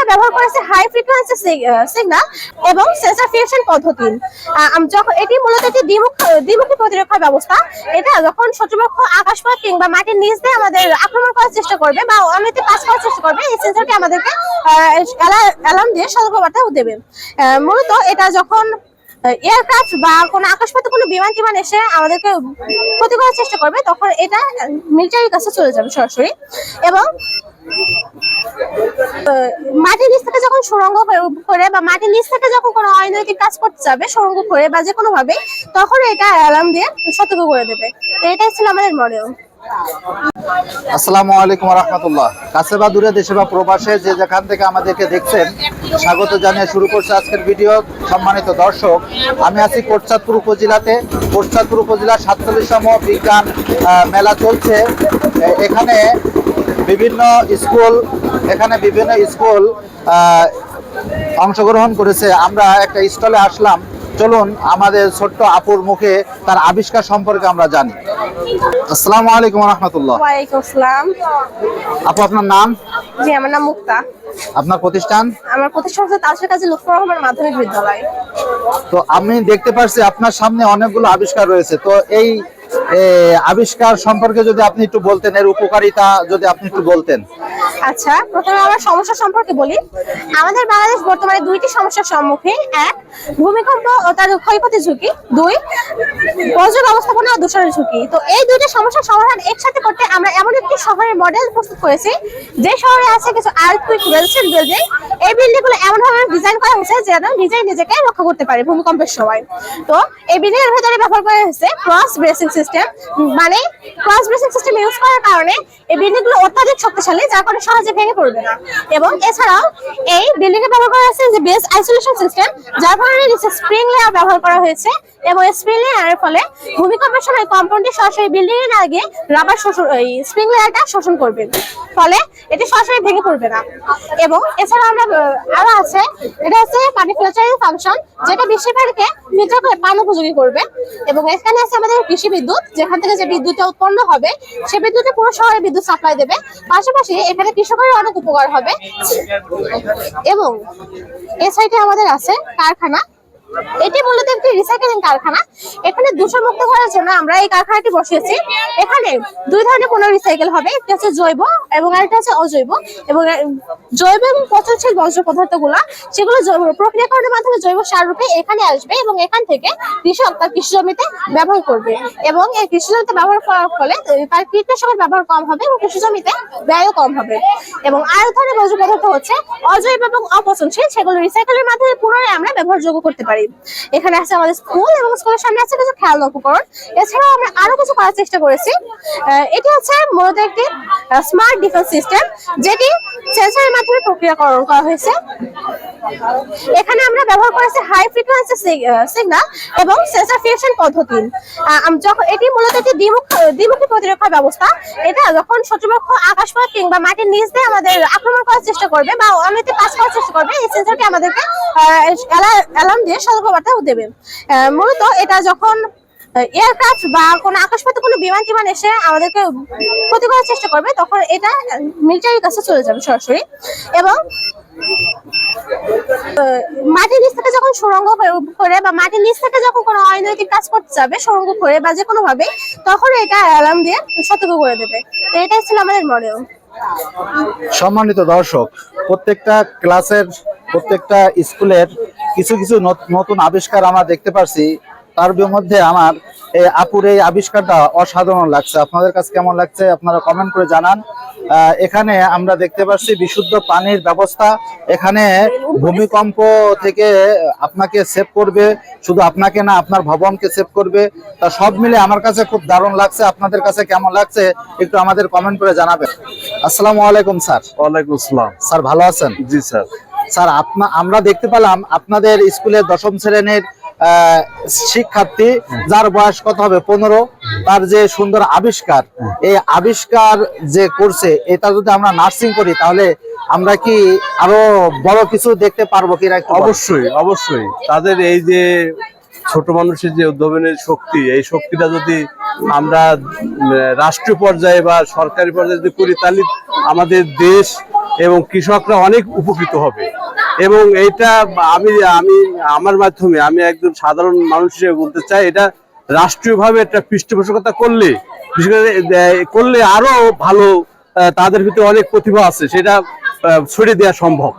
ব্যবহার করেছে high frequency signal এবং সেন্সর ফিউশন পদ্ধতি। যখন এটি মূলত একটি দ্বিমুখী প্রতিরক্ষা ব্যবস্থা। এটা যখন শত্রুপক্ষ আকাশপথ কিংবা মাটির নিচ দিয়ে আমাদের আক্রমণ করার চেষ্টা করবে বা অনৈতিক কাজ করার চেষ্টা করবে, এই সেন্সরটি আমাদেরকে অ্যালার্ম দিয়ে সতর্কবার্তা দেবে। মূলত এটা যখন এয়ারক্রাফট বা কোনো আকাশপথে কোনো বিমান টিমান এসে আমাদেরকে ক্ষতি করার চেষ্টা করবে, তখন এটা মিলিটারির কাছে চলে যাবে সরাসরি। এবং মাটির নিচ থেকে যখন সুড়ঙ্গ করে বা মাটির নিচ থেকে যখন কোনো অনৈতিক কাজ করতে যাবে সুড়ঙ্গ করে বা যে কোনো ভাবে, তখন এটা অ্যালার্ম দিয়ে সতর্ক করে দেবে। তো এটাই ছিল আমাদের মডেল। আসসালামু আলাইকুম রাহমাতুল্লাহ। কাছে বা দূরে, দেশে বা প্রবাসে যে যেখান থেকে আমাদেরকে দেখছেন, স্বাগত জানিয়ে শুরু করছে আজকের ভিডিও। সম্মানিত দর্শক, আমি আছি কোটচাঁদপুর উপজেলাতে। কোটচাঁদপুর উপজেলা 47তম বিজ্ঞান মেলা চলছে। এখানে বিভিন্ন স্কুল অংশগ্রহণ করেছে। আমরা একটা স্টলে আসলাম। চলুন আমাদের ছোট্ট আপুর মুখে তার আবিষ্কার সম্পর্কে আমরা জানি। আসসালামু আলাইকুম রাহমাতুল্লাহ। ওয়ালাইকুম আসসালাম। আপু, আপনার নাম? জি, আমার নাম মুক্তা। আপনার প্রতিষ্ঠান? আমার প্রতিষ্ঠান হচ্ছে তালশার কাজী লুৎফর রহমান মাধ্যমিক বিদ্যালয়। তো আমি দেখতে পাচ্ছি আপনার সামনে অনেকগুলো আবিষ্কার রয়েছে। তো এই আবিষ্কার সম্পর্কে যদি আপনি একটু বলতেন, এর উপকারিতা যদি আপনি একটু বলতেন। আচ্ছা, প্রথমে আমার সমস্যা সম্পর্কে বলি। আমাদের বাংলাদেশ বর্তমানে দুইটি সমস্যার সম্মুখীন। এক, ভূমিকম্প ও তার ক্ষয়ক্ষতির ঝুঁকি। দুই, বজ্র ব্যবস্থাপনা ও দূষণের ঝুঁকি। তো এই দুইটা সমস্যার সমাধান একসাথে করতে আমরা এমন একটি শহরের মডেল প্রস্তুত করেছি, যে শহরে আছে কিছু আর্থকুইক রেজিস্ট্যান্ট বিল্ডিং। এই বিল্ডিং গুলো এমন ভাবে ডিজাইন করা হয়েছে যেন ডিজাইন নিজেকে রক্ষা করতে পারে ভূমিকম্পের সময়। তো এই বিল্ডিং এর ভেতরে ব্যবহার করা হয়েছে ক্রস ব্রেসিং সিস্টেম। মানে ক্রস ব্রেসিং সিস্টেম ইউজ করার কারণে এই বিল্ডিং গুলো অত্যাধিক শক্তিশালী, যার কারণে সহজে ভেঙে পড়বে না। এবং এছাড়াও এই বিল্ডিং এ ব্যবহার করা হয়েছে যে বেস আইসোলেশন সিস্টেম, যার কারণে নিচে স্প্রিং লেয়ার ব্যবহার করা হয়েছে। এবং এই স্প্রিং লেয়ারের ফলে ভূমিকম্পের সময় কম্পনটি সরাসরি বিল্ডিং এর না গিয়ে রাবার স্প্রিং লেয়ারটা শোষণ করবে, ফলে এটি সরাসরি ভেঙে পড়বে না। এবং এছাড়া আমরা আরো আছে, এটা হচ্ছে পানি ফিল্টারিং ফাংশন, যেটা বৃষ্টির পানিকে ফিল্টার করে পান উপযোগী করবে। এবং এখানে আছে আমাদের কৃষি বিদ্যুৎ, যেখান থেকে যে বিদ্যুৎটা উৎপন্ন হবে সে বিদ্যুতে পুরো শহরে বিদ্যুৎ সাপ্লাই দেবে। পাশাপাশি এখানে কৃষকের অনেক উপকার হবে। এবং এই সাইডে আমাদের আছে কারখানা। এটি মূলত একটি রিসাইক্লিং কারখানা। এখানে দূষণ মুক্ত করার জন্য আমরা এই কারখানাটি বসিয়েছি। এখানে দুই ধরনের পুনঃ রিসাইকেল হবে, একটি হচ্ছে জৈব এবং আরেকটা হচ্ছে অজৈব। এবং জৈব এবং পচনশীল বর্জ্য পদার্থগুলো সেগুলো প্রক্রিয়াকরণের মাধ্যমে জৈব সার রূপে এখানে আসবে এবং এখান থেকে কৃষক তার কৃষি জমিতে ব্যবহার করবে। এবং এই কৃষি জমিতে ব্যবহার করার ফলে তার কীটনাশকের ব্যবহার কম হবে এবং কৃষি জমিতে ব্যয়ও কম হবে। এবং আরেক ধরনের বর্জ্য পদার্থ হচ্ছে অজৈব এবং অপচনশীল, সেগুলো রিসাইকেলের মাধ্যমে পুনরায় আমরা ব্যবহারযোগ্য করতে পারি। এখানে আছে আমাদের স্কুল এবং স্কুলের সামনে আছে কিছু খেলনা উপকরণ। এছাড়াও আমরা আরো কিছু করার চেষ্টা করেছি। এটি হচ্ছে মূলত একটি স্মার্ট ডিফেন্স সিস্টেম, যেটি সেন্সরের মাধ্যমে প্রক্রিয়াকরণ করা হয়েছে। এখানে আমরা ব্যবহার করেছি হাই ফ্রিকোয়েন্সি সিগন্যাল এবং সেন্সর ফিউশন পদ্ধতি। যখন এটি মূলত একটি দ্বিমুখী প্রতিরক্ষা ব্যবস্থা। এটা যখন শত্রুপক্ষ আকাশপথ কিংবা মাটির নিচ দিয়ে আমাদের আক্রমণ করার চেষ্টা করবে বা অনৈতিক কাজ করার চেষ্টা করবে, এই সেন্সরটি আমাদেরকে অ্যালার্ম দিয়ে সতর্কবার্তা দেবে। মূলত এটা যখন এয়ারক্রাফট বা কোনো আকাশপথে কোনো বিমান টিমান এসে আমাদেরকে ক্ষতি করার চেষ্টা করবে, তখন এটা মিলিটারির কাছে চলে যাবে সরাসরি। এবং মাটির নিচ থেকে যখন সুড়ঙ্গ করে বা মাটির নিচ থেকে যখন কোনো অনৈতিক কাজ করতে যাবে সুড়ঙ্গ করে বা যে কোনো ভাবে, তখন এটা অ্যালার্ম দিয়ে সতর্ক করে দেবে। তো এটাই ছিল আমাদের মডেল। সম্মানিত দর্শক, প্রত্যেকটা ক্লাসের, প্রত্যেকটা স্কুলের কিছু কিছু নতুন আবিষ্কার আমরা দেখতে পাচ্ছি। তার মধ্যে আমার এই আপুর এই আবিষ্কারটা অসাধারণ লাগছে। আপনাদের কাছে কেমন লাগছে আপনারা কমেন্ট করে জানান। এখানে আমরা দেখতে পাচ্ছি বিশুদ্ধ পানির ব্যবস্থা। এখানে ভূমিকম্প থেকে আপনাকে সেভ করবে, শুধু আপনাকে না আপনার ভবনকে সেভ করবে। তা সব মিলে আমার কাছে খুব দারুণ লাগছে। আপনাদের কাছে কেমন লাগছে একটু আমাদের কমেন্ট করে জানাবেন। আসসালামু আলাইকুম স্যার। ওয়ালাইকুম আসসালাম। স্যার ভালো আছেন? জি স্যার। স্যার আমরা দেখতে পেলাম আপনাদের স্কুলের 10ম শ্রেণীর শিক্ষার্থী, যার বয়স কত হবে 15, তার যে সুন্দর আবিষ্কার, এই আবিষ্কার যে করছে, এটা যদি আমরা নার্সিং করি তাহলে আমরা কি আরো বড় কিছু দেখতে পারবো কিনা? অবশ্যই অবশ্যই। তাদের এই যে ছোট মানুষের যে উদ্ভাবনের শক্তি, এই শক্তিটা যদি আমরা রাষ্ট্রীয় পর্যায়ে বা সরকারি পর্যায়ে যদি করি, তাহলে আমাদের দেশ এবং কৃষকরা অনেক উপকৃত হবে। এবং এইটা আমি আমি আমার মাধ্যমে আমি একজন সাধারণ মানুষ হিসেবে বলতে চাই, এটা রাষ্ট্রীয়ভাবে একটা পৃষ্ঠপোষকতা করলে, বিশেষ করে করলে আরো ভালো, তাদের ভিতরে অনেক প্রতিভা আছে, সেটা ছড়িয়ে দেওয়া সম্ভব।